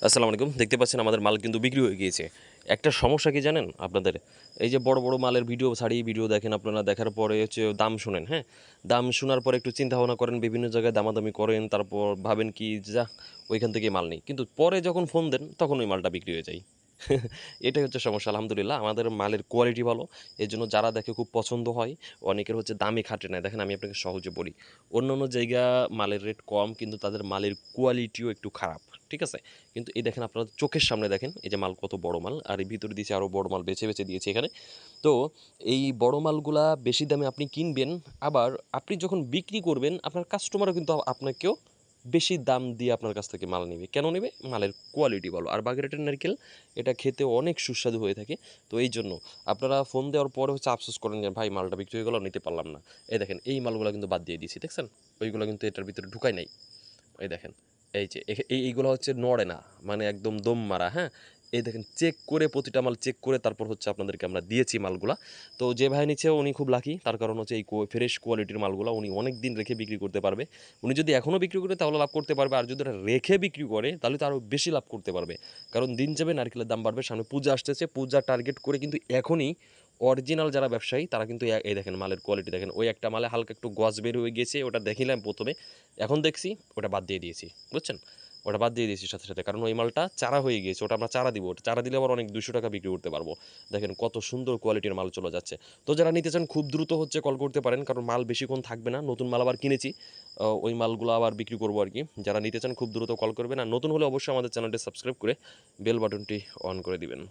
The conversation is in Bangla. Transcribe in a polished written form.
আসসালামু আলাইকুম। দেখতে পাচ্ছেন আমাদের মাল কিন্তু বিক্রি হয়ে গিয়েছে। একটা সমস্যা কি জানেন আপনাদের? এই যে বড়, বড় মালের ভিডিও ছাড়ি, ভিডিও দেখেন আপনারা, দেখার পরে হচ্ছে দাম শোনেন, হ্যাঁ? দাম শোনার পরে একটু চিন্তা ভাবনা করেন, বিভিন্ন জায়গায় দামাদামি করেন, তারপর ভাবেন কি যাহ ওইখান থেকেই মাল নেই। কিন্তু পরে যখন ফোন দেন তখন ওই মালটা বিক্রি হয়ে যায়। এটাই হচ্ছে সমস্যা। আলহামদুলিল্লাহ আমাদের মালের কোয়ালিটি ভালো। এজন্য যারা দেখে খুব পছন্দ হয়। অনেকের হচ্ছে দামে খাটে না। দেখেন আমি আপনাকে সহজে বলি। অন্যান্য জায়গা মালের রেট কম কিন্তু তাদের মালের কোয়ালিটিও একটু খারাপ। ঠিক আছে? কিন্তু এই দেখেন আপনারা চোখের সামনে দেখেন এই যে মাল কত বড় মাল, আর এই ভিতরে দিয়েছে আরও বড় মাল বেছে বেছে দিয়েছে এখানে। তো এই বড় মালগুলা বেশি দামে আপনি কিনবেন, আবার আপনি যখন বিক্রি করবেন আপনার কাস্টমারও কিন্তু আপনাকেও বেশি দাম দিয়ে আপনার কাছ থেকে মাল নেবে। কেন নেবে? মালের কোয়ালিটি ভালো। আর বাগেরহাটের নারকেল এটা খেতে অনেক সুস্বাদু হয়ে থাকে। তো এই জন্য আপনারা ফোন দেওয়ার পরে হচ্ছে আফসোস করেন যে ভাই মালটা বিক্রি হয়ে গেল, নিতে পারলাম না। এই দেখেন এই মালগুলা কিন্তু বাদ দিয়ে দিয়েছি, দেখছেন? ওইগুলো কিন্তু এটার ভিতরে ঢুকাই নাই। এই দেখেন, এই যে এইগুলো হচ্ছে নড়ে না, মানে একদম দম মারা, হ্যাঁ? এই দেখেন চেক করে, প্রতিটা মাল চেক করে তারপর হচ্ছে আপনাদেরকে আমরা দিয়েছি মালগুলা। তো যে ভাই নিচ্ছে উনি খুব লাকি, তার কারণ হচ্ছে এই ফ্রেশ কোয়ালিটির মালগুলা উনি অনেক দিন রেখে বিক্রি করতে পারবে। উনি যদি এখনও বিক্রি করে তাহলে লাভ করতে পারবে, আর যদি ওটা রেখে বিক্রি করে তাহলে তো আরও বেশি লাভ করতে পারবে। কারণ দিন যাবে, নারকেলের দাম বাড়বে, সামনে পূজা আসতেছে, পূজা টার্গেট করে কিন্তু এখনই অরিজিনাল যারা ব্যবসায়ী তারা কিন্তু এই দেখেন মালের কোয়ালিটি দেখেন, ওই একটা মালে হালকা একটু গজ বের হয়ে গেছে, ওটা দেখিলাম প্রথমে, এখন দেখছি ওটা বাদ দিয়ে দিয়েছি, বুঝছেন? ওটা বাদ দিয়ে দিয়েছি সাথে সাথে, কারণ ওই মালটা চারা হয়ে গিয়েছে, ওটা আমরা চারা দিব, ওটা চারা দিলে আবার অনেক 200 টাকা বিক্রি করতে পারবো। দেখেন কত সুন্দর কোয়ালিটির মাল চলে যাচ্ছে। তো যারা নিতে চান খুব দ্রুত হচ্ছে কল করতে পারেন, কারণ মাল বেশিক্ষণ থাকবে না, নতুন মাল আবার কিনেছি, ওই মালগুলো আবার বিক্রি করবো আর কি। যারা নিতে চান খুব দ্রুত কল করবেন, আর নতুন হলে অবশ্যই আমাদের চ্যানেলটি সাবস্ক্রাইব করে বেল বাটনটি অন করে দিবেন।